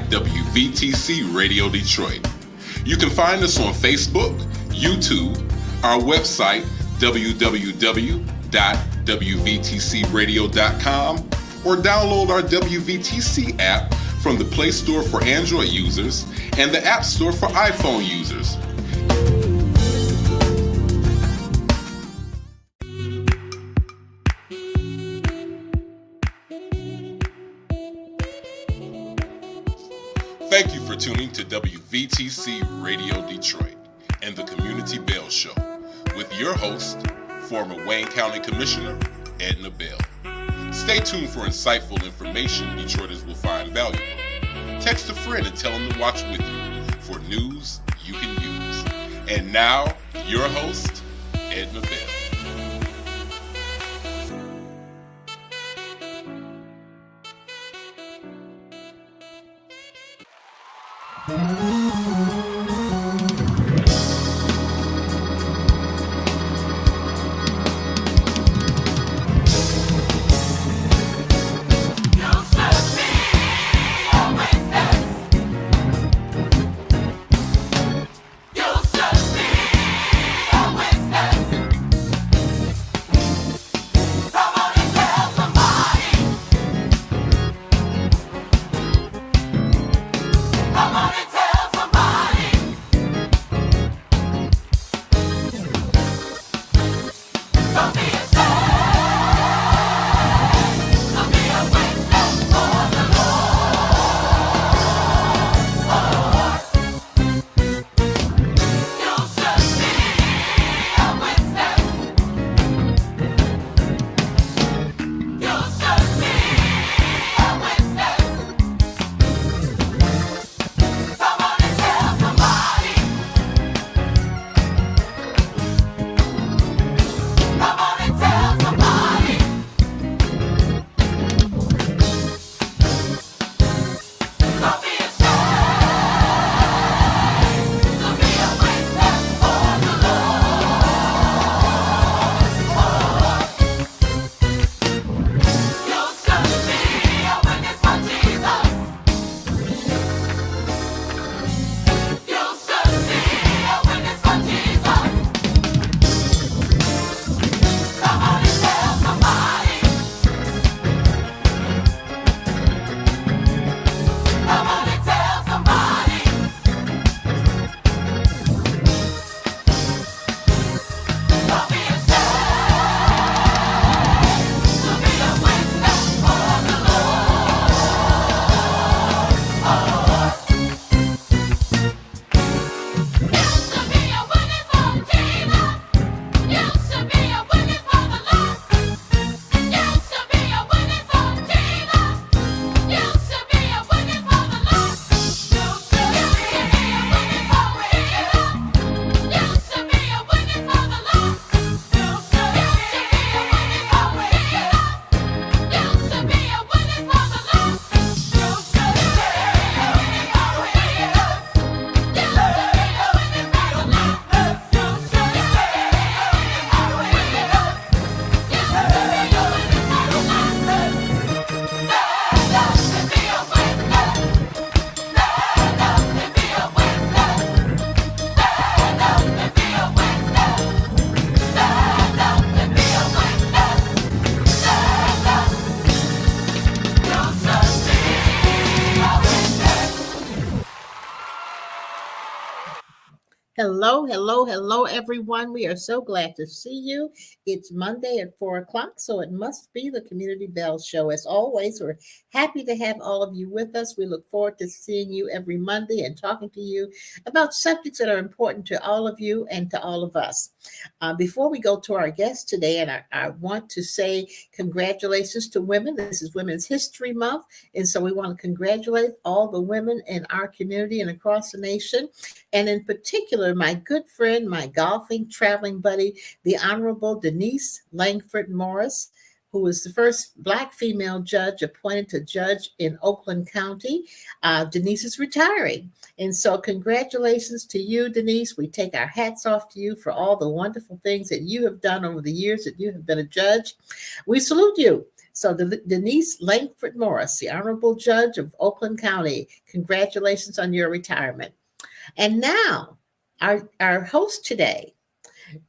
WVTC Radio Detroit. You can find us on Facebook, YouTube, our website, www.wvtcradio.com, or download our WVTC app from the Play Store for Android users and the App Store for iPhone users. Thank you for tuning to WVTC Radio Detroit and the Community Bell Show with your host, former Wayne County Commissioner, Edna Bell. Stay tuned for insightful information Detroiters will find valuable. Text a friend and tell them to watch with you for news you can use. And now, your host, Edna Bell. Hello, everyone. We are so glad to see you. It's Monday at 4 o'clock, so it must be the Community Bell Show. As always, we're happy to have all of you with us. We look forward to seeing you every Monday and talking to you about subjects that are important to all of you and to all of us. Before we go to our guest today, and I want to say congratulations to women. This is Women's History Month, and so we want to congratulate all the women in our community and across the nation. And in particular, my good friend, my golfing, traveling buddy, the Honorable Denise Langford Morris. who is the first Black female judge appointed to judge in Oakland County. Denise is retiring. And so, congratulations to you, Denise. We take our hats off to you for all the wonderful things that you have done over the years that you have been a judge. We salute you. So, Denise Langford Morris, the Honorable Judge of Oakland County, congratulations on your retirement. And now, our host today,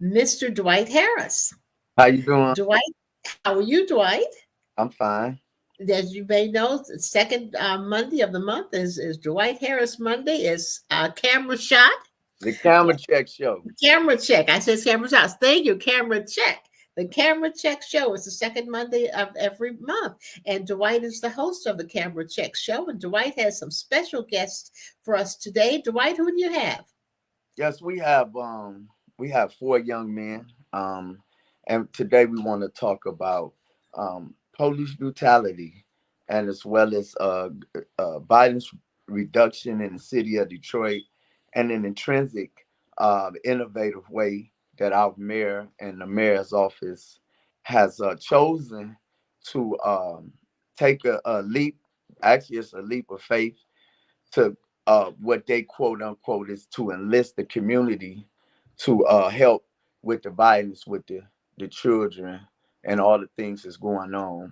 Mr. Dwight Harris. How you doing? Dwight, how are you, Dwight? I'm fine. As you may know, the second Monday of the month is Dwight Harris Monday. Is camera shot. The camera check show. Camera check. I said camera shots. Thank you, camera check. The camera check show is the second Monday of every month, and Dwight is the host of the camera check show. And Dwight has some special guests for us today. Dwight, who do you have? Yes, we have four young men. And today we want to talk about police brutality, and as well as violence reduction in the city of Detroit, and an intrinsic, innovative way that our mayor and the mayor's office has chosen to take a leap. Actually, it's a leap of faith to what they quote unquote is to enlist the community to help with the violence with the children and all the things that's going on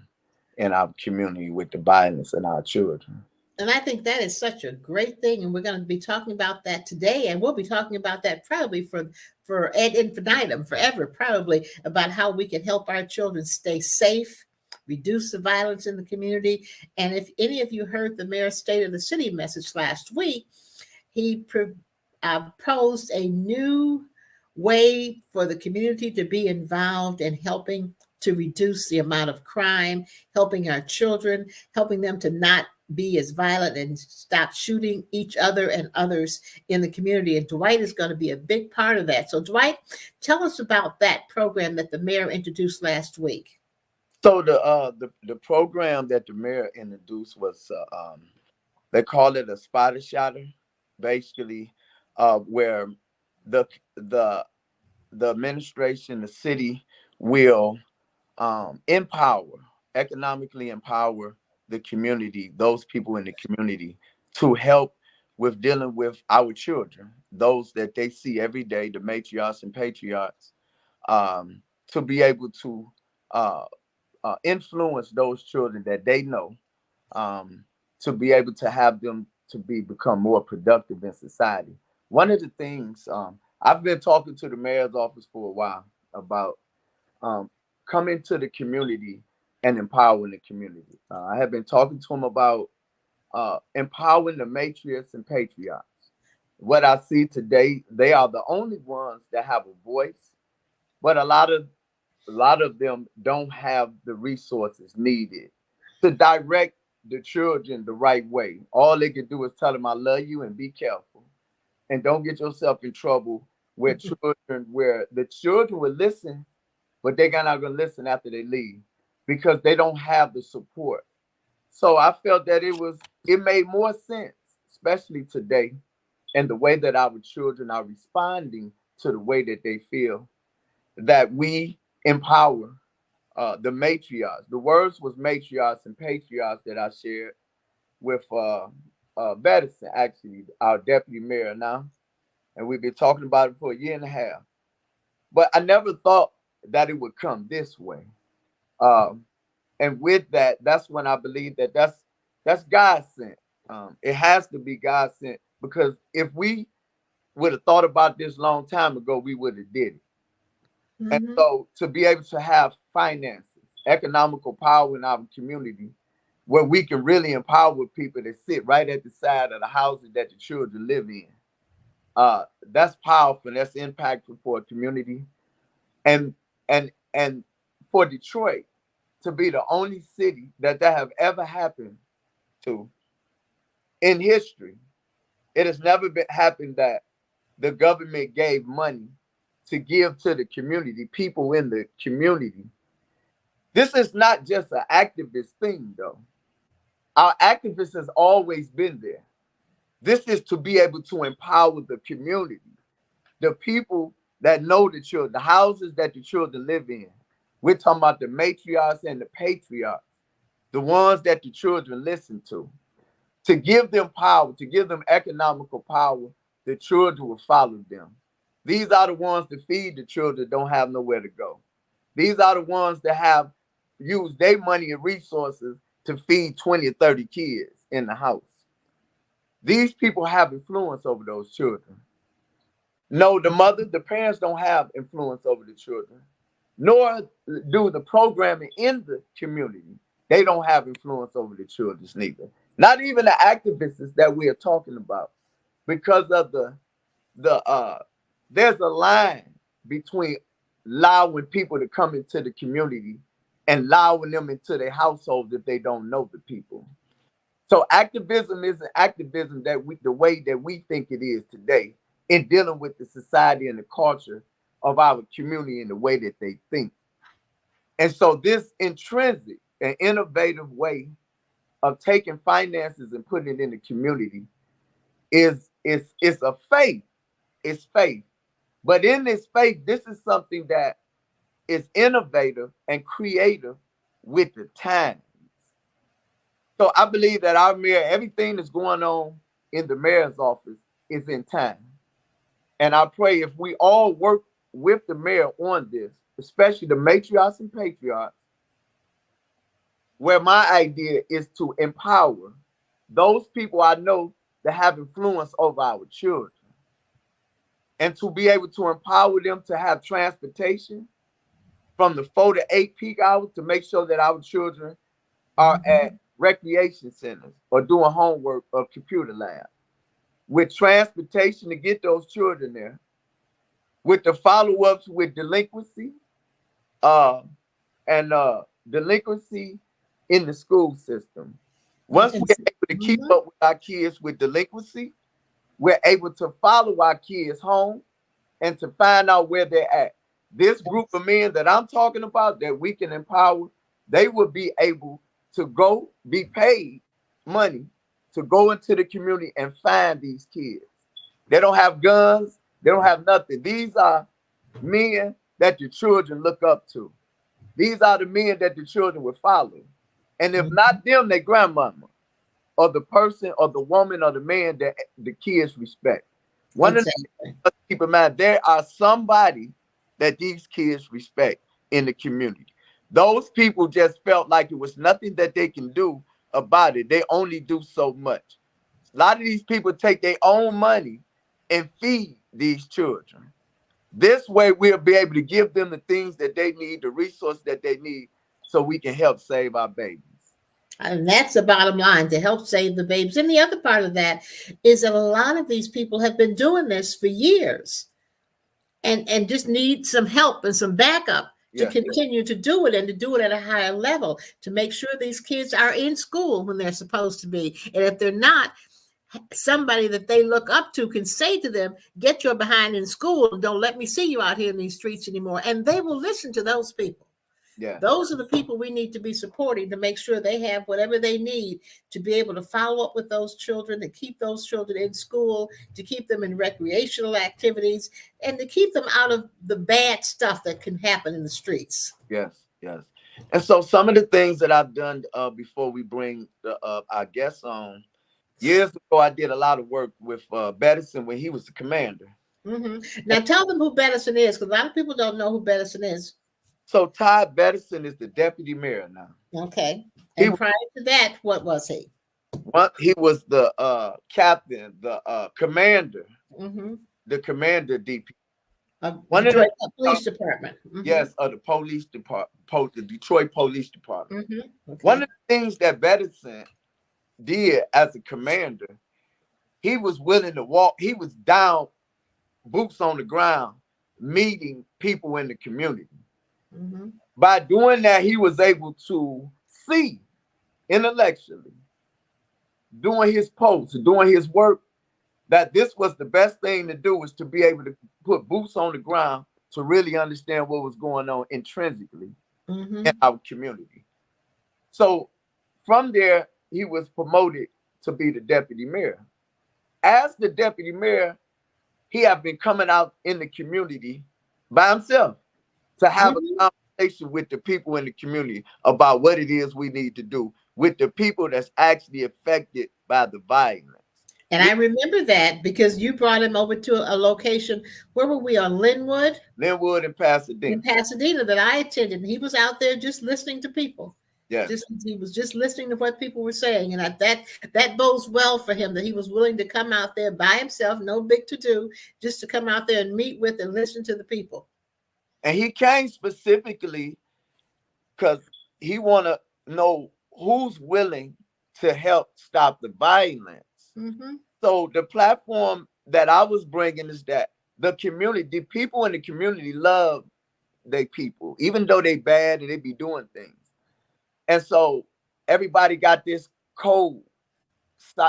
in our community with the violence in our children. And I think that is such a great thing, and we're going to be talking about that today, and we'll be talking about that probably for ad infinitum, forever, probably, about how we can help our children stay safe, reduce the violence in the community. And if any of you heard the mayor's State of the City message last week, he proposed a new way for the community to be involved in helping to reduce the amount of crime, helping our children, helping them to not be as violent and stop shooting each other and others in the community. And Dwight is going to be a big part of that. So Dwight, tell us about that program that the mayor introduced last week. So the program that the mayor introduced was they call it a spotter shotter, basically, where the administration, the city will economically empower the community, those people in the community, to help with dealing with our children, those that they see every day, the matriarchs and patriarchs, to be able to influence those children that they know, to be able to have them to become more productive in society. One of the things I've been talking to the mayor's office for a while about coming to the community and empowering the community. I have been talking to him about empowering the matriarchs and patriarchs. What I see today, they are the only ones that have a voice, but a lot of them don't have the resources needed to direct the children the right way. All they can do is tell them, I love you and be careful. And don't get yourself in trouble with children where the children will listen, but they're not going to listen after they leave because they don't have the support. So I felt that it made more sense, especially today, and the way that our children are responding to the way that they feel, that we empower the matriarchs. The words was matriarchs and patriarchs that I shared with Bedison, actually, our deputy mayor now. And we've been talking about it for a year and a half. But I never thought that it would come this way. And with that, that's when I believe that that's God sent. It has to be God sent, because if we would have thought about this long time ago, we would have did it. Mm-hmm. And so to be able to have finances, economical power in our community, where we can really empower people that sit right at the side of the houses that the children live in, that's powerful. That's impactful for a community, and for Detroit to be the only city that have ever happened to in history. It has never happened that the government gave money to give to the community, people in the community. This is not just an activist thing, though. Our activists has always been there. This is to be able to empower the community, the people that know the children, the houses that the children live in, We're talking about the matriarchs and the patriarchs, the ones that the children listen to give them power, to give them economical power. The children will follow them. These are the ones that feed the children, don't have nowhere to go. These are the ones that have used their money and resources to feed 20 or 30 kids in the house. These people have influence over those children. No, the parents don't have influence over the children, nor do the programming in the community. They don't have influence over the children neither. Not even the activists that we are talking about, because of there's a line between allowing people to come into the community and allowing them into their households if they don't know the people. So activism isn't activism the way that we think it is today in dealing with the society and the culture of our community in the way that they think. And so this intrinsic and innovative way of taking finances and putting it in the community is a faith. It's faith. But in this faith, this is something that is innovative and creative with the times. So I believe that our mayor, everything that's going on in the mayor's office is in time. And I pray if we all work with the mayor on this, especially the matriarchs and patriarchs, where my idea is to empower those people I know that have influence over our children, and to be able to empower them to have transportation from the 4 to 8 peak hours to make sure that our children are at recreation centers or doing homework or computer lab, with transportation to get those children there, with the follow-ups with delinquency and delinquency in the school system. Once we're able to keep up with our kids with delinquency, we're able to follow our kids home and to find out where they're at. This group of men that I'm talking about that we can empower, they will be able to go be paid money to go into the community and find these kids. They don't have guns. They don't have nothing. These are men that the children look up to. These are the men that the children will follow. And if not them, their grandmama or the person or the woman or the man that the kids respect. One of the things to keep in mind, there are somebody that these kids respect in the community. Those people just felt like it was nothing that they can do about it. They only do so much. A lot of these people take their own money and feed these children. This way we'll be able to give them the things that they need, the resources that they need, so we can help save our babies. And that's the bottom line, to help save the babies. And the other part of that is that a lot of these people have been doing this for years and just need some help and some backup to continue to do it, and to do it at a higher level, to make sure these kids are in school when they're supposed to be. And if they're not, somebody that they look up to can say to them, get your behind in school and don't let me see you out here in these streets anymore. And they will listen to those people. Yeah. Those are the people we need to be supporting, to make sure they have whatever they need to be able to follow up with those children, to keep those children in school, to keep them in recreational activities, and to keep them out of the bad stuff that can happen in the streets. Yes, yes. And so some of the things that I've done before we bring our guests on, years ago, I did a lot of work with Bettison when he was the commander. Now tell them who Bettison is, because a lot of people don't know who Bettison is. So Todd Bettison is the deputy mayor now. Okay. And prior to that, what was he? He was the captain, the commander, the commander DP. One of the police department. Yes, of the police department, the Detroit Police Department. Okay. One of the things that Bettison did as a commander, he was willing to walk. He was down, boots on the ground, meeting people in the community. By doing that, he was able to see intellectually, doing his posts, doing his work, that this was the best thing to do, is to be able to put boots on the ground to really understand what was going on intrinsically in our community. So from there, he was promoted to be the deputy mayor. As the deputy mayor, he had been coming out in the community by himself to have a conversation with the people in the community about what it is we need to do with the people that's actually affected by the violence. And I remember that because you brought him over to a location. Where were we, on Linwood? Linwood and Pasadena. In Pasadena, that I attended. And he was out there just listening to people. Yes. He was just listening to what people were saying. And that bodes well for him, that he was willing to come out there by himself, no big to do, just to come out there and meet with and listen to the people. And he came specifically because he want to know who's willing to help stop the violence. Mm-hmm. So the platform that I was bringing is that the community, the people in the community love their people, even though they bad and they be doing things. And so everybody got this code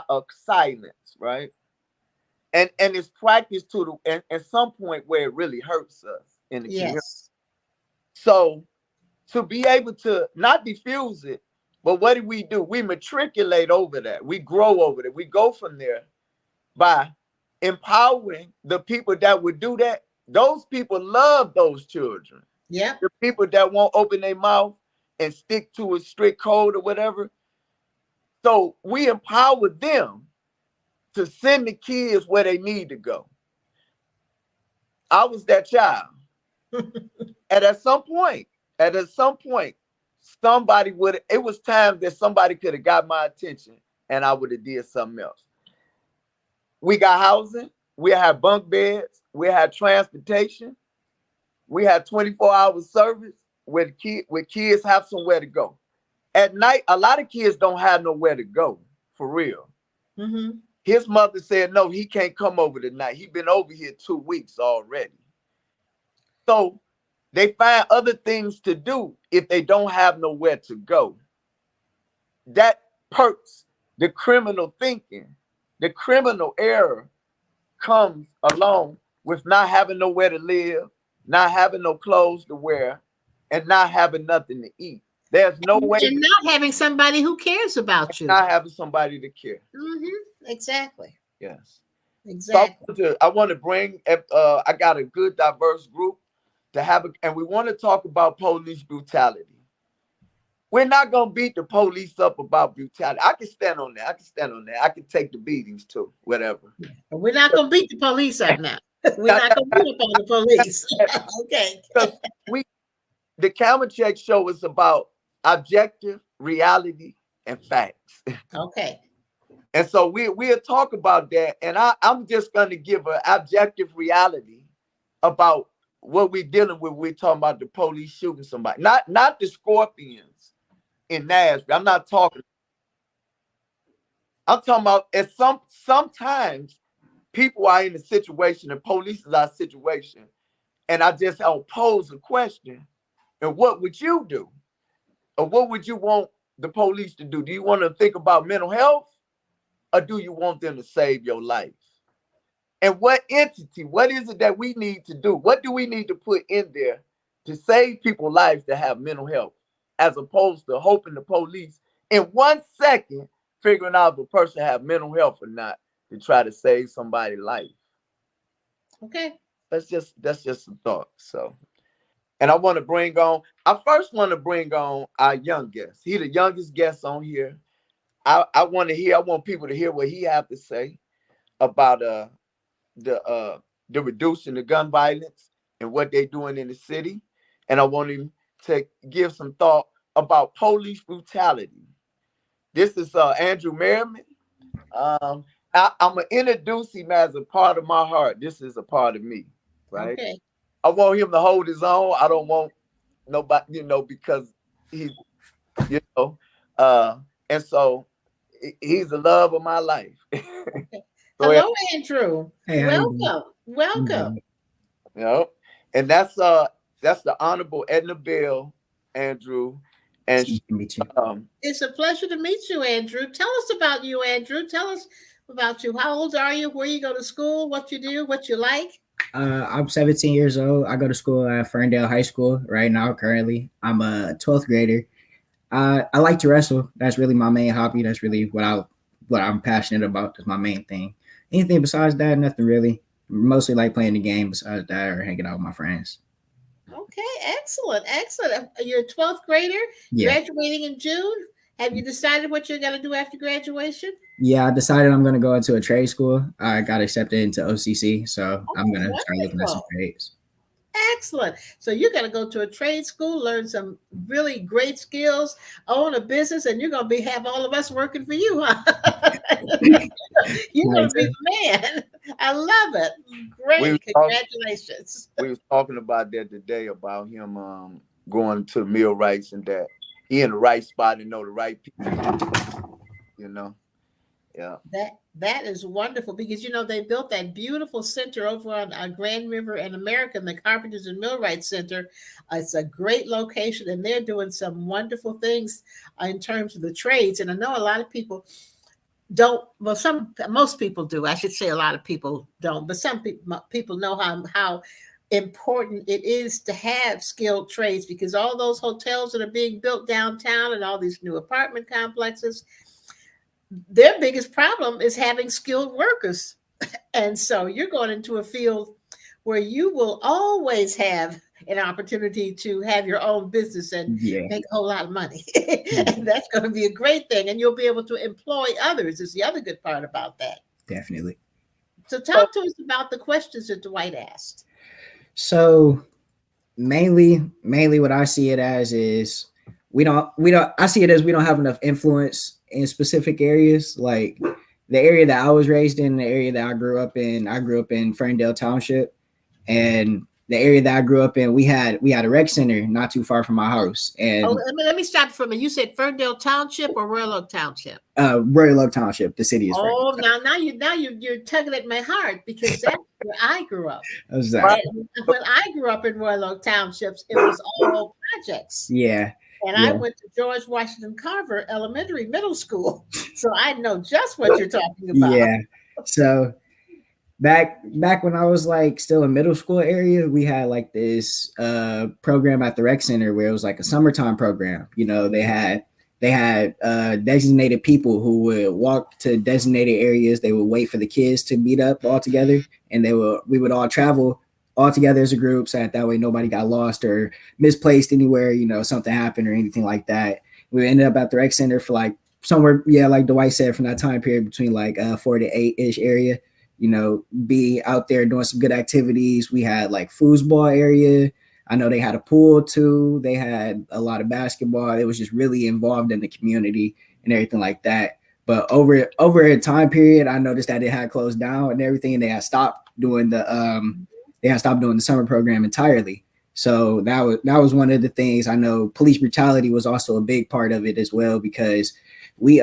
of silence, right? And it's practiced to the at some point where it really hurts us in the community. So to be able to not diffuse it, but what do? We matriculate over that. We grow over that. We go from there by empowering the people that would do that. Those people love those children. Yeah. The people that won't open their mouth and stick to a strict code or whatever. So we empower them to send the kids where they need to go. I was that child. And at some point, somebody would, it was time that somebody could have got my attention and I would have did something else. We got housing, we had bunk beds, we had transportation, we had 24-hour service where kids have somewhere to go. At night, a lot of kids don't have nowhere to go, for real. Mm-hmm. His mother said, no, he can't come over tonight. He's been over here 2 weeks already. So they find other things to do if they don't have nowhere to go. That perks the criminal thinking. The criminal error comes along with not having nowhere to live, not having no clothes to wear, and not having nothing to eat. There's no way. And not having somebody who cares about you. Not having somebody to care. Mm-hmm. Exactly. Yes. Exactly. So I want to bring, I got a good diverse group to have, and we want to talk about police brutality. We're not going to beat the police up about brutality. I can stand on that. I can take the beatings too, whatever. But we're not going to beat the police up now. We're not going to beat up on the police. Okay. The Camera Check show is about objective reality and facts. Okay. And so we'll talk about that. And I'm just going to give an objective reality about what we're dealing with. We're talking about the police shooting somebody, not the Scorpions in Nashville. I'm talking about at sometimes people are in a situation and police is our situation. And I'll pose a question. And what would you do? Or what would you want the police to do? Do you want to think about mental health? Or do you want them to save your life? And what entity, what is it that we need to do? What do we need to put in there to save people's lives to have mental health, as opposed to hoping the police in 1 second figuring out if a person have mental health or not to try to save somebody's life? Okay. That's just some thought. So, and I first want to bring on our young guest. He's the youngest guest on here. I want people to hear what he have to say about the reducing the gun violence and what they're doing in the city. And I want him to give some thought about police brutality. This is Andrew Merriman. I'm gonna introduce him as a part of my heart. This is a part of me, right? Okay. I want him to hold his own. I don't want nobody, because he's, and so he's the love of my life. Hello, Andrew. Hey, Welcome. And that's the Honorable Edna Bell, Andrew. And Nice to meet you. It's a pleasure to meet you, Andrew. Tell us about you, Andrew. Tell us about you. How old are you? Where you go to school? What you do? What you like? I'm 17 years old. I go to school at Ferndale High School right now. Currently, I'm a 12th grader. I like to wrestle. That's really my main hobby. That's really what I'm passionate about. That's my main thing. Anything besides that, nothing really. Mostly like playing the game besides that, or hanging out with my friends. Okay, excellent, excellent. You're a 12th grader, Yeah. graduating in June. Have you decided what you're going to do after graduation? Yeah, I decided I'm gonna go into a trade school. I got accepted into OCC, so I'm Oh, gonna start looking at some wonderful. trades. Excellent. So you're going to go to a trade school, learn some really great skills, own a business, and you're going to have all of us working for you, huh? You're going Right, to be the man. I love it. We was Great. talking, Congratulations. we was talking about that today about him going to millwrights and that he in the right spot and know the right people. You know, yeah. That is wonderful because they built that beautiful center over on Grand River and American, the Carpenters and Millwright Center. It's a great location, and they're doing some wonderful things in terms of the trades. And I know a lot of people don't. Well, most people do. I should say a lot of people don't, but some people know how important it is to have skilled trades because all those hotels that are being built downtown and all these new apartment complexes, their biggest problem is having skilled workers. And so you're going into a field where you will always have an opportunity to have your own business and Yeah, make a whole lot of money. And that's going to be a great thing. And you'll be able to employ others is the other good part about that. definitely. So talk to us about the questions that Dwight asked. So mainly what I see it as is I see it as we don't have enough influence in specific areas. Like the area that I was raised in, the area that I grew up in Ferndale Township, and the area that I grew up in, we had a rec center not too far from my house. And let me stop for a minute. You said Ferndale Township or Royal Oak Township? Royal Oak Township, the city is Oh, now you're tugging at my heart because that's where I grew up. Ferndale. When I grew up in Royal Oak Townships, it was all projects. Yeah. And Yeah. I went to George Washington Carver Elementary Middle School. So I know just what you're talking about. Yeah. So back when I was like still in middle school area, we had like this program at the rec center where it was like a summertime program. They had designated people who would walk to designated areas. They would wait for the kids to meet up all together, and we would all travel all together as a group, so that way nobody got lost or misplaced anywhere, something happened or anything like that. We ended up at the rec center for like somewhere, like Dwight said, from that time period between like 4 to 8-ish area, be out there doing some good activities. We had like foosball area. I know they had a pool too. They had a lot of basketball. It was just really involved in the community and everything like that. But over a time period, I noticed that it had closed down and everything, and they had stopped doing the summer program entirely. So that was one of the things. I know police brutality was also a big part of it as well, because we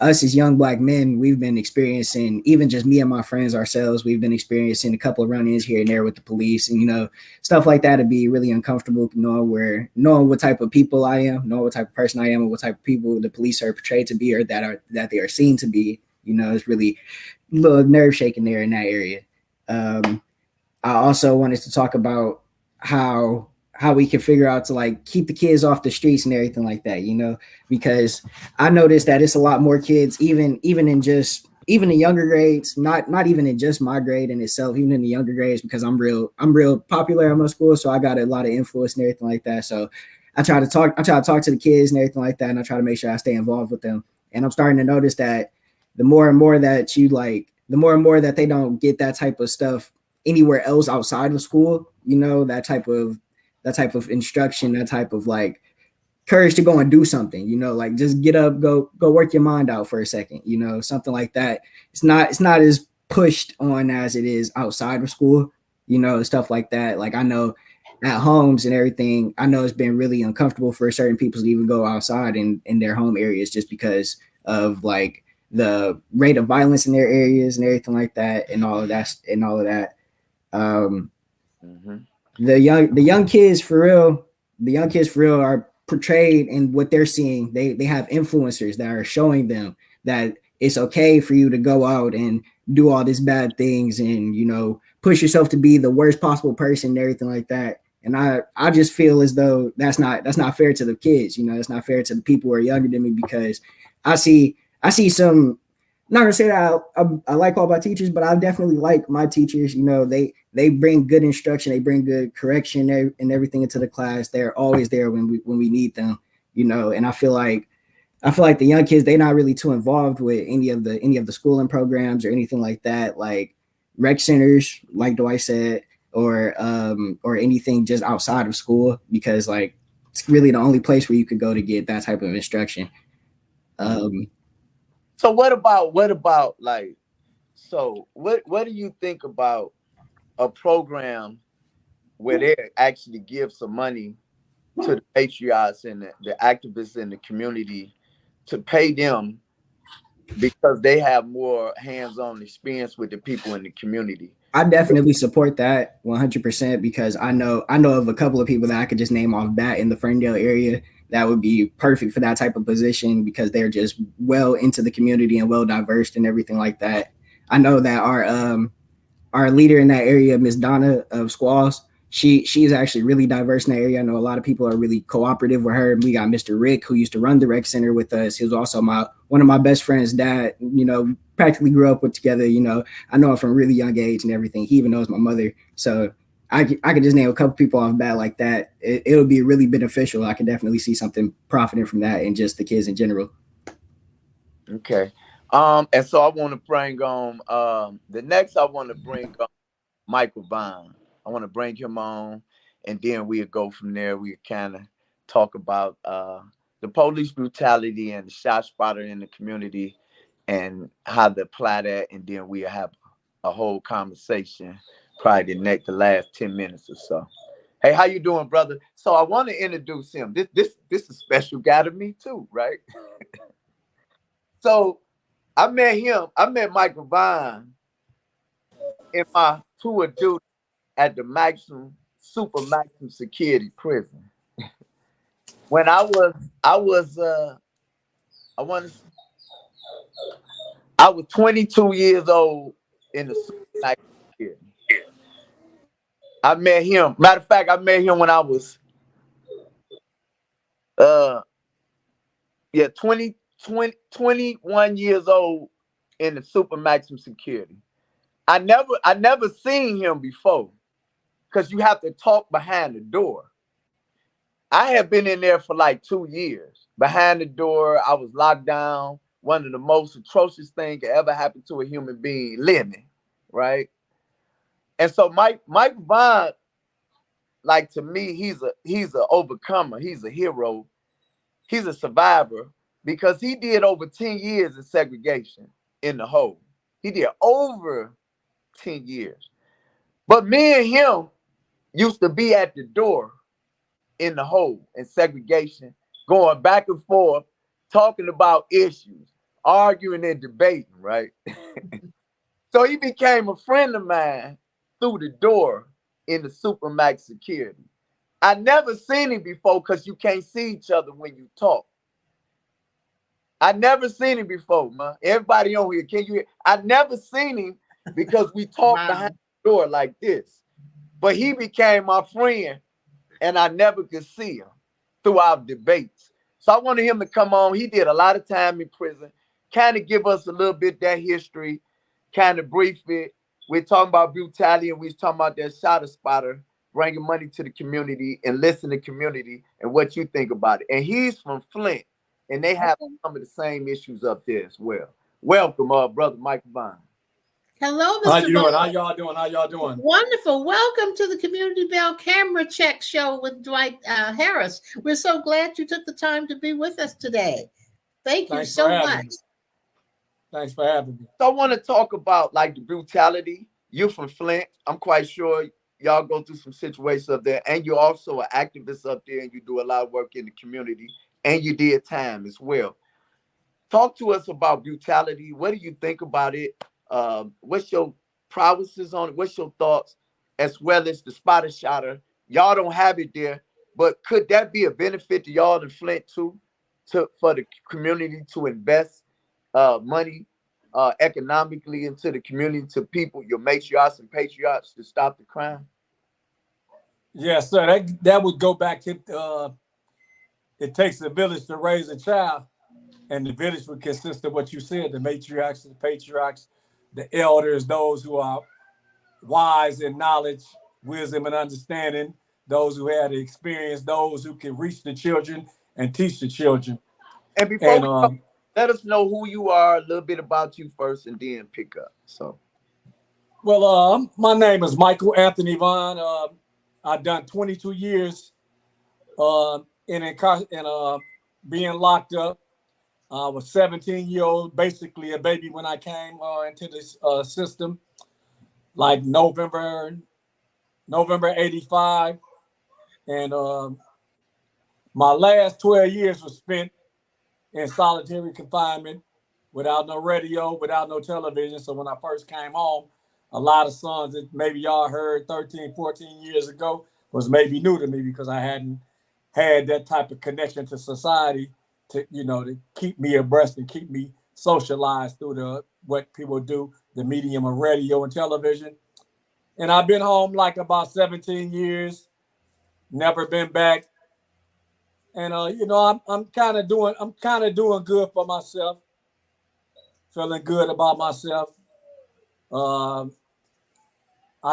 us as young Black men, we've been experiencing, even just me and my friends ourselves, we've been experiencing a couple of run-ins here and there with the police, and stuff like that. Would be really uncomfortable knowing what type of people I am, knowing what type of person I am, and what type of people the police are portrayed to be, or that they are seen to be. It's really a little nerve shaking there in that area. I also wanted to talk about how we can figure out to like keep the kids off the streets and everything like that, because I noticed that it's a lot more kids, even in younger grades, not even in just my grade in itself, even in the younger grades, because I'm real popular at my school, so I got a lot of influence and everything like that. So I try to talk to the kids and everything like that, and I try to make sure I stay involved with them. And I'm starting to notice that the more and more that they don't get that type of stuff anywhere else outside of school, that type of instruction, that type of like courage to go and do something, like just get up, go work your mind out for a second, something like that. It's not as pushed on as it is outside of school, stuff like that. Like I know at homes and everything, I know it's been really uncomfortable for certain people to even go outside in their home areas, just because of like the rate of violence in their areas and everything like that, and all of that. The young kids for real are portrayed in what they're seeing. They have influencers that are showing them that it's okay for you to go out and do all these bad things and push yourself to be the worst possible person and everything like that. And I just feel as though that's not fair to the kids. It's not fair to the people who are younger than me, because I see some not gonna say that I like all my teachers, but I definitely like my teachers. You know, they bring good instruction, they bring good correction and everything into the class. They're always there when we need them. You know, and I feel like the young kids, they're not really too involved with any of the schooling programs or anything like that, like rec centers, like Dwight said, or anything just outside of school, because like it's really the only place where you could go to get that type of instruction. Um, So what about like, so what do you think about a program where they actually give some money to the patriots and the activists in the community to pay them because they have more hands-on experience with the people in the community? I definitely support that 100% because I know of a couple of people that I could just name off bat in the Ferndale area that would be perfect for that type of position because they're just well into the community and well diverse and everything like that. I know that our leader in that area, Miss Donna of Squalls, she's actually really diverse in that area. I know a lot of people are really cooperative with her. We got Mr. Rick, who used to run the rec center with us. He was also one of my best friends' dad. You know, practically grew up with together. You know, I know him from a really young age and everything. He even knows my mother. So I could just name a couple people off bat like that. It would be really beneficial. I can definitely see something profiting from that and just the kids in general. Okay. And so I want to bring on the next I want to bring on Michael Vine. I want to bring him on, and then we'll go from there. We kind of talk about the police brutality and the shot spotter in the community and how to apply that, and then we'll have a whole conversation, probably the last 10 minutes or so. Hey, how you doing, brother? So I want to introduce him. This is a special guy to me too, right? So I met Michael Vine in my tour of duty at the super maximum security prison. When I was I was 22 years old in the super maximum security. I met him. Matter of fact, I met him when I was uh yeah 21 years old in the super maximum security. I never seen him before because you have to talk behind the door. I had been in there for like 2 years. Behind the door, I was locked down. One of the most atrocious things that ever happened to a human being living, right? And so Mike Vine, like to me, he's a overcomer. He's a hero. He's a survivor because he did over 10 years in segregation in the hole. He did over 10 years. But me and him used to be at the door in the hole in segregation, going back and forth, talking about issues, arguing and debating, right? So he became a friend of mine through the door in the Supermax security. I never seen him before because you can't see each other when you talk. I never seen him before, man. Everybody on here, can you hear? I never seen him because we talked behind the door like this. But he became my friend, and I never could see him throughout debates. So I wanted him to come on. He did a lot of time in prison, kind of give us a little bit that history, kind of brief it. We're talking about brutality, and we're talking about that shotter spotter, bringing money to the community and listen to the community and what you think about it. And he's from Flint, and they have some of the same issues up there as well. Welcome, brother Michael Vine. Hello, Mr. How you doing? Vine. How y'all doing? How y'all doing? Wonderful. Welcome to the Community Bell Camera Check Show with Dwight Harris. We're so glad you took the time to be with us today. Thank you so much. Thanks for having me. So I want to talk about like the brutality. You're from Flint. I'm quite sure y'all go through some situations up there, and you're also an activist up there, and you do a lot of work in the community, and you did time as well. Talk to us about brutality. What do you think about it? What's your prowesses on it? What's your thoughts, as well as the spotter shotter? Y'all don't have it there, but could that be a benefit to y'all in Flint too, for the community to invest money economically into the community, to people, your matriarchs and patriots, to stop the crime? Yes, sir. That would go back to it takes a village to raise a child. and the village would consist of what you said, the matriarchs, the patriarchs, the elders, those who are wise in knowledge, wisdom, and understanding, those who had the experience, those who can reach the children and teach the children. And before And we go, let us know who you are, a little bit about you first, and then pick up. So, well, my name is Michael Anthony Vaughn. I've done 22 years in being locked up. I was 17-year-old, basically a baby when I came into this system, like November '85, and my last 12 years was spent in solitary confinement, without no radio, without no television. So when I first came home, a lot of songs that maybe y'all heard 13, 14 years ago was maybe new to me because I hadn't had that type of connection to society to keep me abreast and keep me socialized through what people do, the medium of radio and television. And I've been home like about 17 years, never been back. And I'm kind of doing good for myself, feeling good about myself. I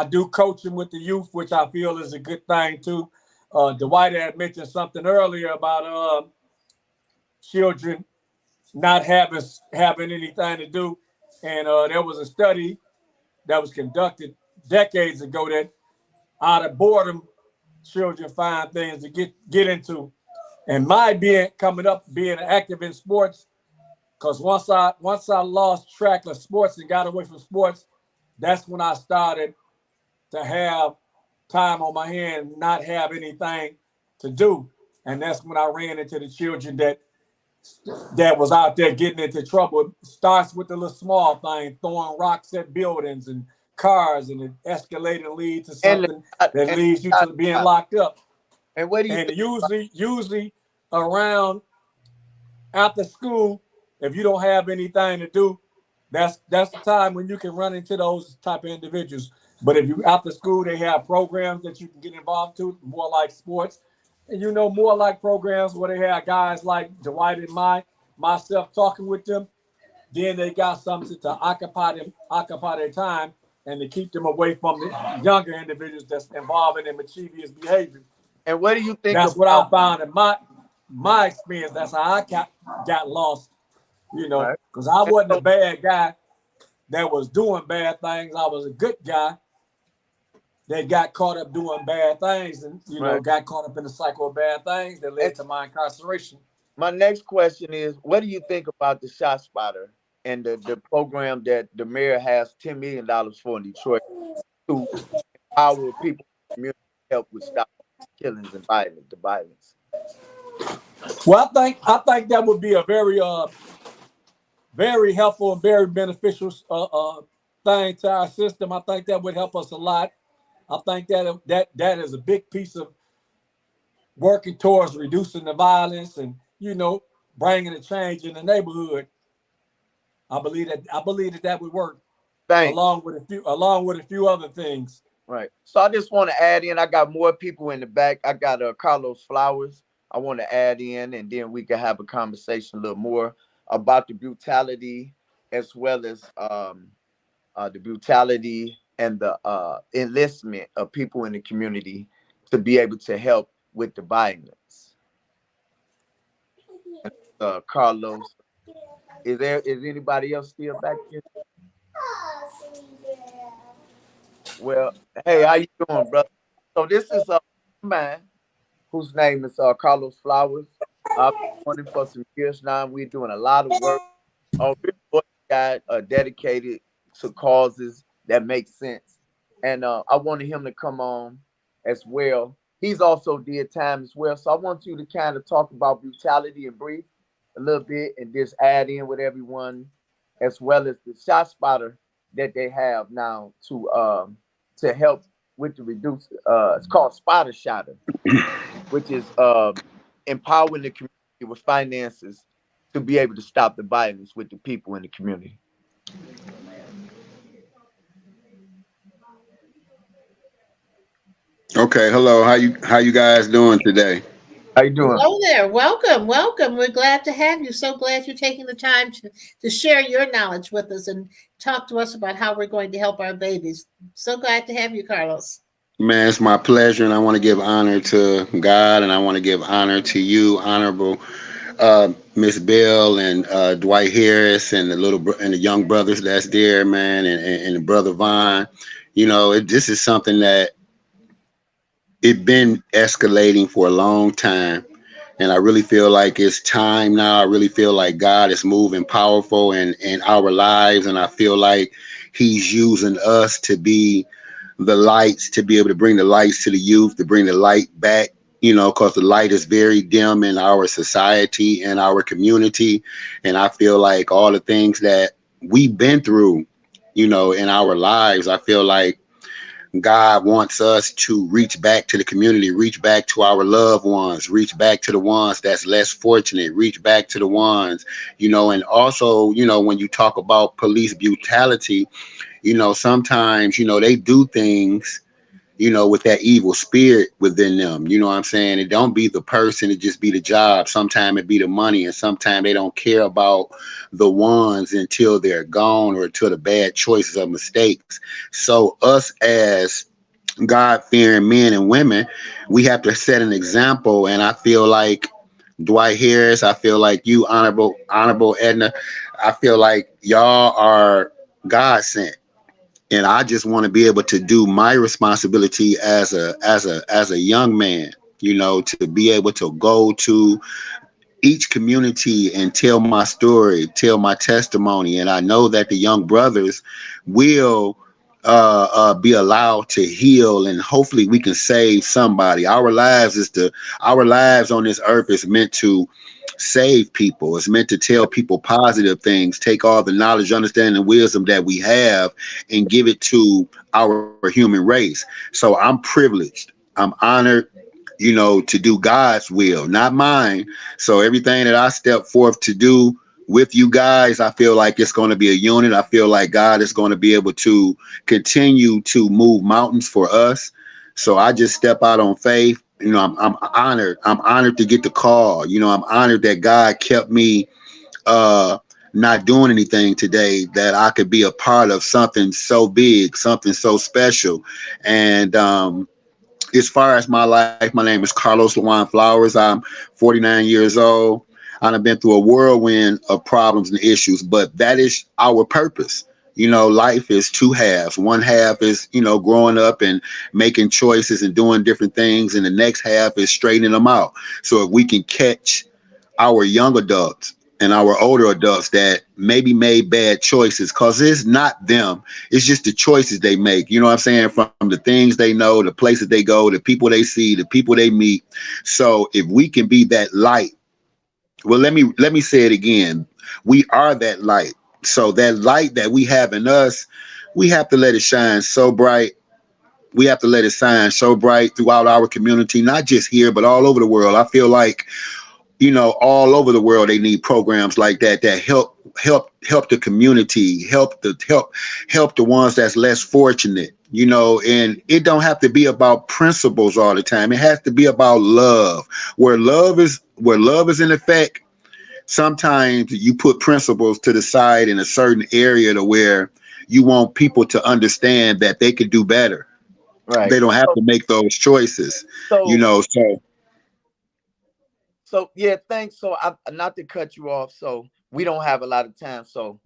do coaching with the youth, which I feel is a good thing too. Dwight had mentioned something earlier about children not having anything to do, and there was a study that was conducted decades ago that out of boredom, children find things to get into. And my being active in sports, because once I lost track of sports and got away from sports, that's when I started to have time on my hand, not have anything to do. And that's when I ran into the children that was out there getting into trouble. It starts with the little small thing, throwing rocks at buildings and cars, and it escalated and leads to something that leads you to being locked up. And what do you and usually around after school, if you don't have anything to do, that's the time when you can run into those type of individuals. But if you after school, they have programs that you can get involved to, more like sports, and more like programs where they have guys like Dwight and myself talking with them. Then they got something to occupy their time and to keep them away from the younger individuals that's involved in mischievous behavior. And what do you think? That's what I found in my experience. That's how I got lost, because I wasn't a bad guy that was doing bad things. I was a good guy that got caught up doing bad things and, got caught up in the cycle of bad things that led to my incarceration. My next question is, what do you think about the Shot Spotter and the program that the mayor has $10 million for in Detroit to empower people in the community to help with stop killings and violence? Well, I think that would be a very very helpful and very beneficial thing to our system. I think that would help us a lot. I think that is a big piece of working towards reducing the violence and bringing a change in the neighborhood. I believe that would work. Thanks. Along with a few other things. Right. So I just want to add in. I got more people in the back. I got Carlos Flowers. I want to add in, and then we can have a conversation a little more about the brutality, as well as the brutality and the enlistment of people in the community to be able to help with the violence. Carlos, is anybody else still back here? Well, hey, how you doing, brother? So this is a man whose name is Carlos Flowers. I've been on him for some years now. We're doing a lot of work. Guy dedicated to causes that make sense. And I wanted him to come on as well. He's also did time as well. So I want you to kind of talk about brutality in brief a little bit and just add in with everyone, as well as the Shot Spotter that they have now to help with the reduce. It's called Spotter Shotter, which is empowering the community with finances to be able to stop the violence with the people in the community. Okay, hello. How you guys doing today? How you doing? Hello there. Welcome. Welcome. We're glad to have you. So glad you're taking the time to share your knowledge with us and talk to us about how we're going to help our babies. So glad to have you, Carlos. Man, it's my pleasure, and I want to give honor to God, and I want to give honor to you, Honorable Miss Bill and Dwight Harris, and and the young brothers that's there, man, and Brother Vaughn. This is something that it been escalating for a long time, and I really feel like it's time now. I really feel like God is moving powerful in our lives, and I feel like He's using us to be the lights, to be able to bring the lights to the youth, to bring the light back, because the light is very dim in our society and our community. And I feel like all the things that we've been through, in our lives, I feel like God wants us to reach back to the community, reach back to our loved ones, reach back to the ones that's less fortunate, reach back to the ones, and also, when you talk about police brutality, sometimes, they do things, with that evil spirit within them. You know what I'm saying? It don't be the person, it just be the job. Sometimes it be the money, and sometimes they don't care about the ones until they're gone or until the bad choices or mistakes. So us as God-fearing men and women, we have to set an example. And I feel like Dwight Harris, I feel like you, Honorable Edna, I feel like y'all are God sent, and I just want to be able to do my responsibility as a young man, to be able to go to each community and tell my story, tell my testimony. And I know that the young brothers will be allowed to heal, and hopefully we can save somebody. Our lives on this earth is meant to save people. It's meant to tell people positive things, take all the knowledge, understanding, and wisdom that we have and give it to our human race. So I'm privileged. I'm honored, to do God's will, not mine. So everything that I step forth to do with you guys, I feel like it's going to be a unit. I feel like God is going to be able to continue to move mountains for us. So I just step out on faith. I'm honored. I'm honored to get the call. I'm honored that God kept me not doing anything today, that I could be a part of something so big, something so special. And as far as my life, my name is Carlos Lawan Flowers. I'm 49 years old. I've been through a whirlwind of problems and issues, but that is our purpose. Life is two halves. One half is, growing up and making choices and doing different things, and the next half is straightening them out. So if we can catch our young adults and our older adults that maybe made bad choices, because it's not them, it's just the choices they make, you know what I'm saying, from the things they know, the places they go, the people they see, the people they meet. So if we can be that light, well, let me say it again, we are that light. So that light that we have in us, we have to let it shine so bright. We have to let it shine so bright throughout our community, not just here but all over the world. I feel like, all over the world, they need programs like that help the community, help the ones that's less fortunate, and it don't have to be about principles all the time. It has to be about love. Where love is in effect, sometimes you put principles to the side in a certain area to where you want people to understand that they could do better. Right. They don't have to make those choices, So, so so yeah, thanks. So I, not to cut you off. So we don't have a lot of time. So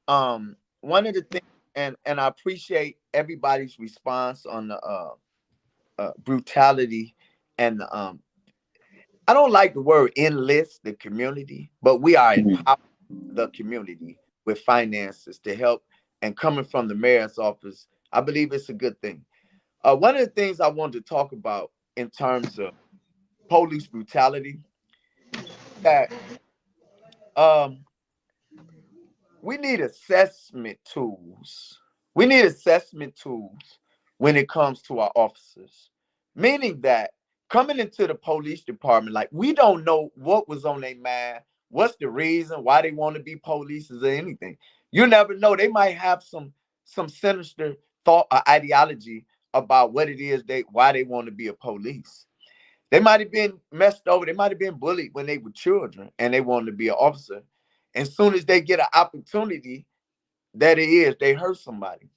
one of the things, and I appreciate everybody's response on the brutality and I don't like the word enlist the community, but we are empowering the community with finances to help. And coming from the mayor's office, I believe it's a good thing. One of the things I wanted to talk about in terms of police brutality, that um, we need assessment tools. We need assessment tools when it comes to our officers, meaning that coming into the police department, like we don't know what was on their mind, what's the reason why they want to be police or anything. You never know. They might have some sinister thought or ideology about what it is why they want to be a police. They might have been messed over. They might have been bullied when they were children and they wanted to be an officer. As soon as they get an opportunity, that it is, they hurt somebody.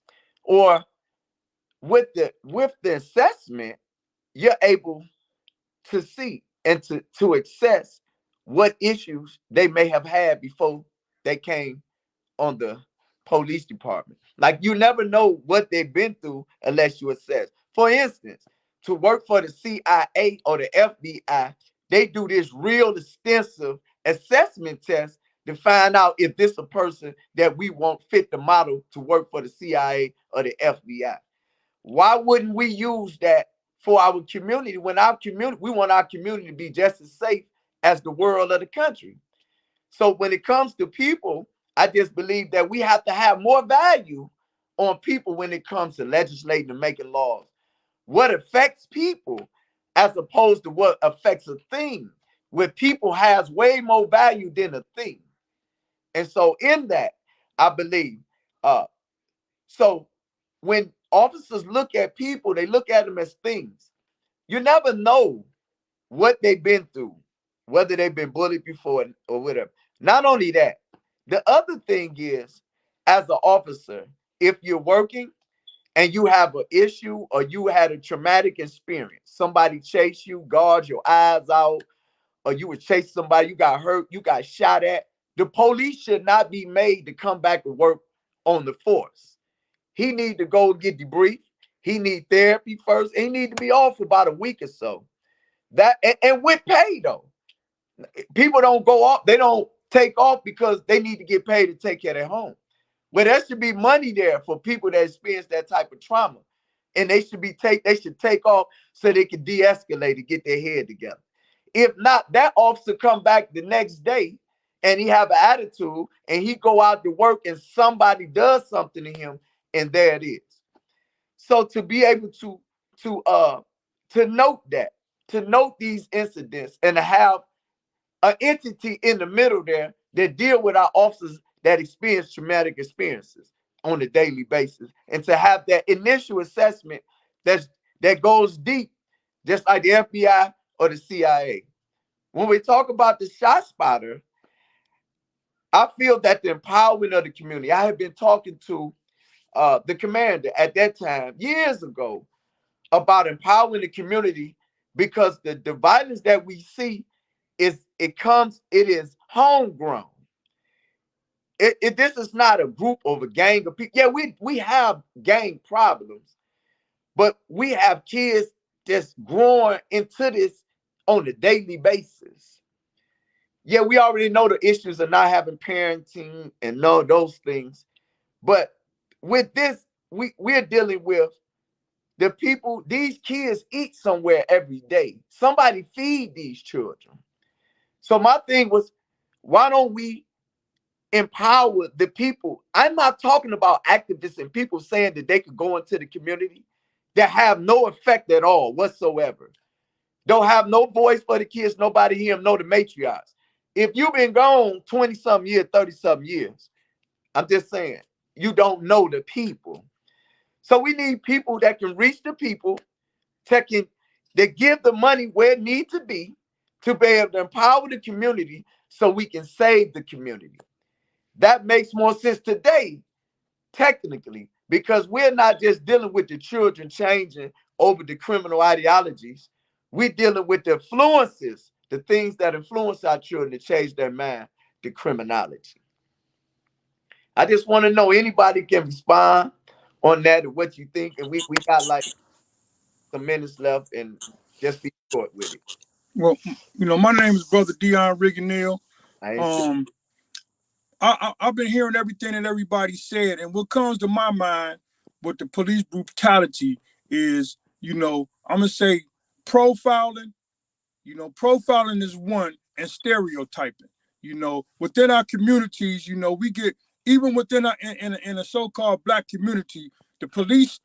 Or with the assessment, you're able to see and to assess what issues they may have had before they came on the police department. Like, you never know what they've been through unless you assess. For instance, to work for the CIA or the FBI, they do this real extensive assessment test to find out if this a person that we want fit the model to work for the CIA or the FBI. Why wouldn't we use that for our community when we want our community to be just as safe as the world or the country? So when it comes to people, I just believe that we have to have more value on people when it comes to legislating and making laws. What affects people as opposed to what affects a thing, where people has way more value than a thing. And so in that, I believe, so when officers look at people, they look at them as things. You never know what they've been through, whether they've been bullied before or whatever. Not only that, the other thing is, as an officer, if you're working and you have an issue or you had a traumatic experience, somebody chased you, gouged your eyes out, or you were chasing somebody, you got hurt, you got shot at, the police should not be made to come back to work on the force. He need to go get debriefed. He need therapy first. He need to be off for about a week or so. That and with pay though. People don't go off, they don't take off because they need to get paid to take care of their home. Well, there should be money there for people that experience that type of trauma. And they should take off so they can de-escalate and get their head together. If not, that officer come back the next day and he have an attitude and he go out to work and somebody does something to him, and there it is. So to be able to note that, to note these incidents and to have an entity in the middle there that deal with our officers that experience traumatic experiences on a daily basis, and to have that initial assessment that goes deep, just like the FBI or the CIA. When we talk about the shot spotter, I feel that the empowerment of the community, I have been talking to the commander at that time, years ago, about empowering the community, because the violence that we see it is homegrown. This is not a group of a gang of people. Yeah, we have gang problems, but we have kids just growing into this on a daily basis. Yeah, we already know the issues of not having parenting and know those things. But with this, we're dealing with the people, these kids eat somewhere every day. Somebody feed these children. So my thing was, why don't we empower the people? I'm not talking about activists and people saying that they could go into the community that have no effect at all whatsoever. Don't have no voice for the kids, nobody hear them, know the matriarchs. If you've been gone 20-something years, 30-something years, I'm just saying, you don't know the people. So we need people that can reach the people, that give the money where it needs to be able to empower the community so we can save the community. That makes more sense today, technically, because we're not just dealing with the children changing over the criminal ideologies. We're dealing with the influences, the things that influence our children to change their mind to criminality. I just want to know, anybody can respond on that and what you think. And we got like some minutes left, and just be short with it. Well, my name is Brother Dion Rigonell. I've been hearing everything that everybody said, and what comes to my mind with the police brutality is, I'm gonna say profiling. Profiling is one, and stereotyping. Within our communities, we get, even within in a so-called Black community, the police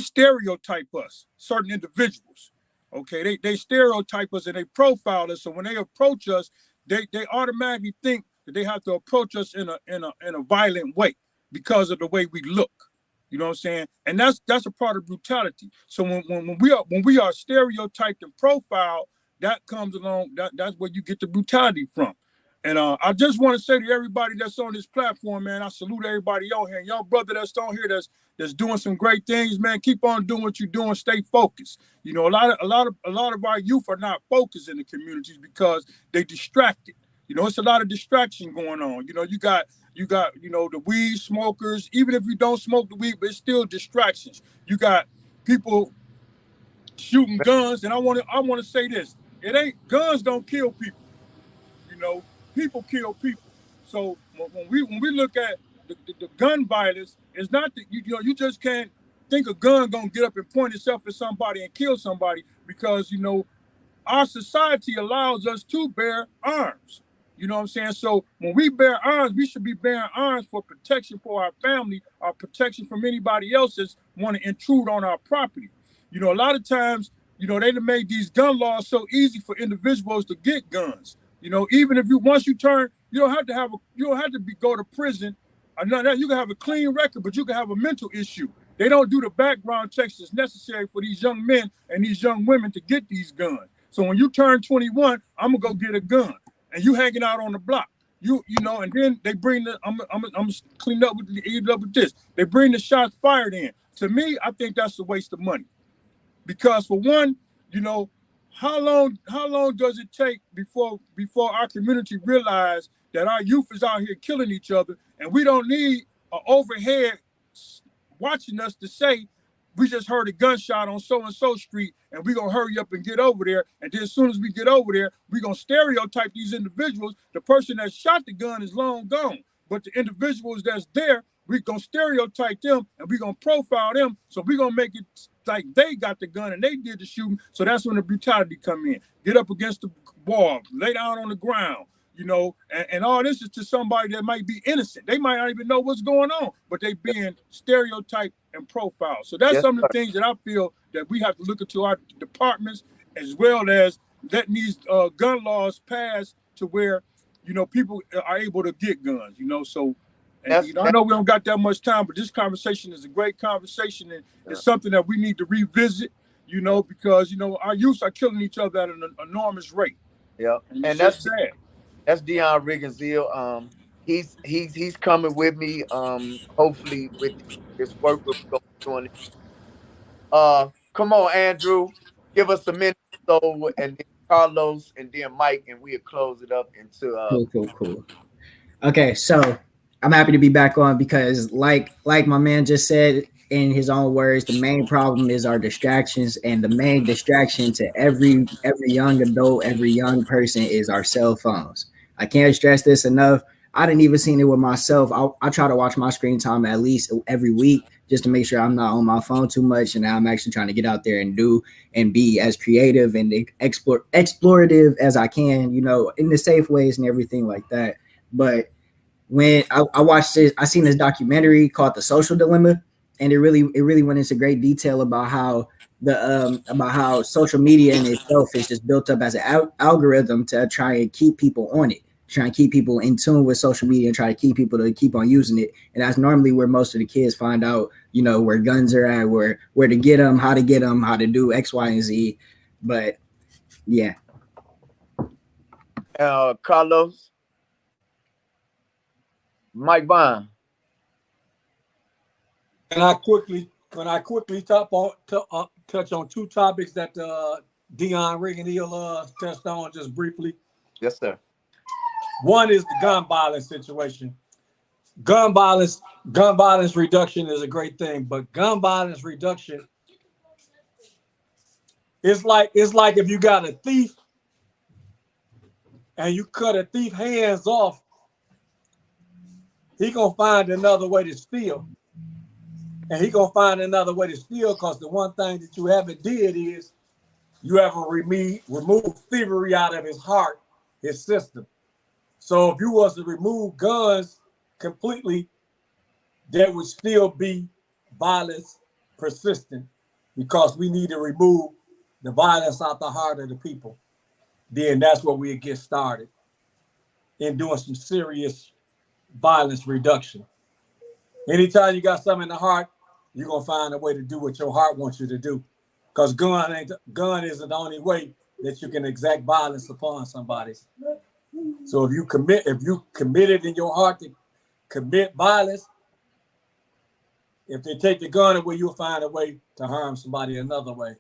stereotype us, certain individuals. Okay, they stereotype us and they profile us. So when they approach us, they automatically think that they have to approach us in a violent way because of the way we look. You know what I'm saying? And that's a part of brutality. So when we are stereotyped and profiled, that comes along. That's where you get the brutality from. And I just want to say to everybody that's on this platform, man, I salute everybody on here. And y'all brother that's on here that's doing some great things, man. Keep on doing what you're doing. Stay focused. You know, a lot of our youth are not focused in the communities because they distracted. You know, it's a lot of distraction going on. You know, you got, you know, the weed smokers, even if you don't smoke the weed, but it's still distractions. You got people shooting guns. And I want to say this. Guns don't kill people. You know, people kill people. So when we look at the gun violence, it's not that, you know, you just can't think a gun gonna get up and point itself at somebody and kill somebody, because, you know, our society allows us to bear arms. You know what I'm saying? So when we bear arms, we should be bearing arms for protection for our family, our protection from anybody else that's want to intrude on our property. You know, a lot of times, you know, they done made these gun laws so easy for individuals to get guns. You know, even if once you turn, you don't have to go to prison. You can have a clean record, but you can have a mental issue. They don't do the background checks that's necessary for these young men and these young women to get these guns. So when you turn 21, I'm gonna go get a gun, and you hanging out on the block. You know, and then they bring I'm clean up with this. They bring the shots fired in. To me, I think that's a waste of money, because for one, you know, how long does it take before our community realize that our youth is out here killing each other, and we don't need an overhead watching us to say, we just heard a gunshot on so-and-so street, and we're going to hurry up and get over there. And then as soon as we get over there, we're going to stereotype these individuals. The person that shot the gun is long gone, but the individuals that's there, we're going to stereotype them, and we're going to profile them. So we're going to make it like they got the gun and they did the shooting. So that's when the brutality come in. Get up against the wall, lay down on the ground, you know, and all this is to somebody that might be innocent. They might not even know what's going on, but they being stereotyped and profiled. So that's some of the things that I feel that we have to look into our departments, as well as letting these gun laws pass to where, you know, people are able to get guns, you know. So, and, you know, I know we don't got that much time, but this conversation is a great conversation, and it's something that we need to revisit, you know, because, you know, our youth are killing each other at an enormous rate. Yeah, and that's sad. That's Dion Rigginzil. He's coming with me. Hopefully with this work we're going to do. Come on, Andrew, give us a minute or so, and then Carlos, and then Mike, and we'll close it up into Cool. Okay, so I'm happy to be back on, because like my man just said in his own words, the main problem is our distractions, and the main distraction to every young adult, every young person, is our cell phones. I can't stress this enough. I didn't even seen it with myself. I try to watch my screen time at least every week, just to make sure I'm not on my phone too much, and I'm actually trying to get out there and do and be as creative and explorative as I can, you know, in the safe ways and everything like that. But when I watched this, I seen this documentary called The Social Dilemma, and it really went into great detail about how social media in itself is just built up as an algorithm to try and keep people on it, try and keep people in tune with social media, and try to keep people to keep on using it. And that's normally where most of the kids find out, you know, where guns are at, where to get them, how to do X, Y, and Z. But yeah. Carlos, Mike Vaughn. Can I quickly touch on two topics that Dion Rigginzil touched on just briefly? Yes, sir. One is the gun violence situation. Gun violence reduction is a great thing, but gun violence reduction, it's like if you got a thief and you cut a thief hands off, he gonna find another way to steal. And he gonna find another way to steal, because the one thing that you haven't did is you haven't removed thievery out of his heart, his system. So if you was to remove guns completely, there would still be violence persistent, because we need to remove the violence out the heart of the people. Then that's where we get started in doing some serious violence reduction. Anytime you got something in the heart, you're gonna find a way to do what your heart wants you to do. Because gun isn't the only way that you can exact violence upon somebody. So if you committed in your heart to commit violence, if they take the gun away, you'll find a way to harm somebody another way.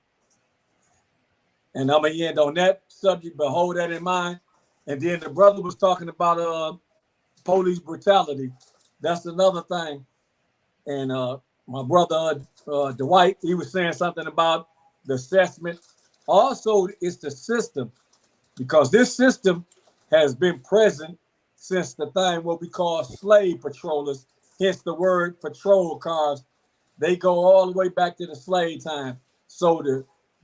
And I'm gonna end on that subject, but hold that in mind. And then the brother was talking about police brutality. That's another thing. And my brother Dwight, he was saying something about the assessment. Also, it's the system, because this system has been present since the time what we call slave patrollers, hence the word patrol cars. They go all the way back to the slave time. So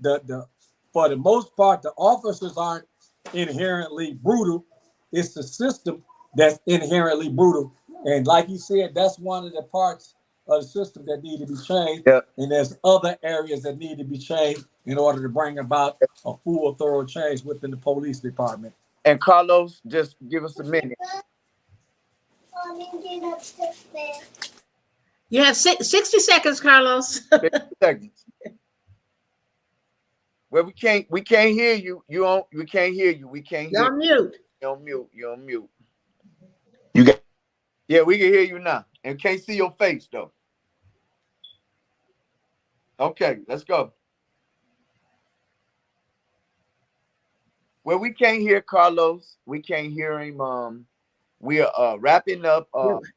the for the most part, the officers aren't inherently brutal. It's the system that's inherently brutal. And like he said, that's one of the parts of the system that need to be changed. Yeah. And there's other areas that need to be changed in order to bring about a full, thorough change within the police department. And Carlos, just give us a minute. You have 60 seconds, Carlos. 50 seconds. Well, we can't hear you. We can't hear you. We can't hear You're on mute. You're on mute. You're on mute. You got Yeah, we can hear you now. And can't see your face though. Okay, let's go. Well, we can't hear Carlos. We can't hear him. We are wrapping up. Okay.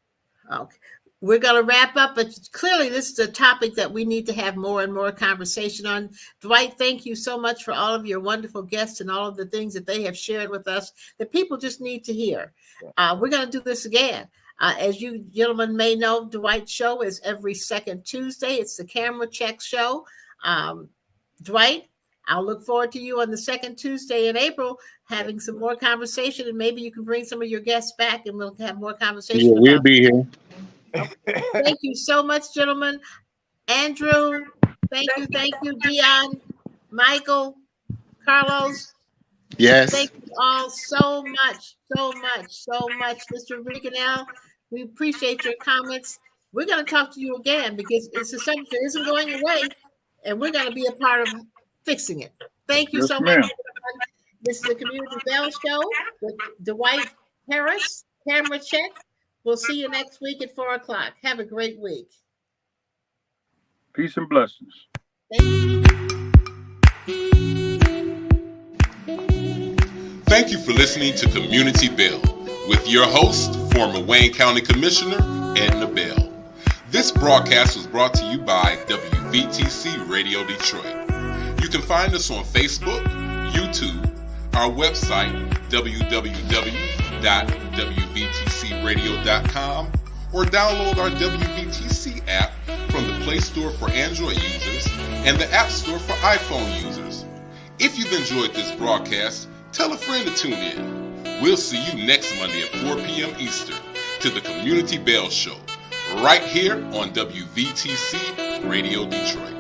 We're going to wrap up, but clearly this is a topic that we need to have more and more conversation on. Dwight, thank you so much for all of your wonderful guests and all of the things that they have shared with us that people just need to hear. We're going to do this again. As you gentlemen may know, Dwight's show is every second Tuesday. It's the Camera Check Show. Dwight, I'll look forward to you on the second Tuesday in April, having some more conversation, and maybe you can bring some of your guests back and we'll have more conversation. Yeah, we'll be here. Thank you so much, gentlemen. Andrew, thank you, Dion, Michael, Carlos. Yes. Thank you all so much. Mr. Reganell, we appreciate your comments. We're going to talk to you again because it's a subject that isn't going away, and we're going to be a part of fixing it. Thank you so much. This is the Community Bell Show with Dwight Harris, Camera Check. We'll see you next week at 4:00. Have a great week. Peace and blessings. Thank you for listening to Community Bell with your host, former Wayne County Commissioner Edna Bell. This broadcast was brought to you by WVTC Radio Detroit. You can find us on Facebook, YouTube, our website, www.wvtcradio.com, or download our WVTC app from the Play Store for Android users and the App Store for iPhone users. If you've enjoyed this broadcast, tell a friend to tune in. We'll see you next Monday at 4 p.m. Eastern to the Community Bell Show, right here on WVTC Radio Detroit.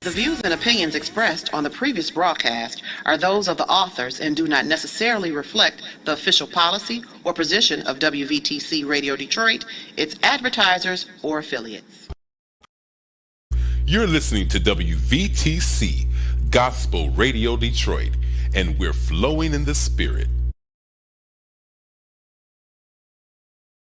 The views and opinions expressed on the previous broadcast are those of the authors and do not necessarily reflect the official policy or position of WVTC Radio Detroit, its advertisers, or affiliates. You're listening to WVTC Gospel Radio Detroit, and we're flowing in the Spirit.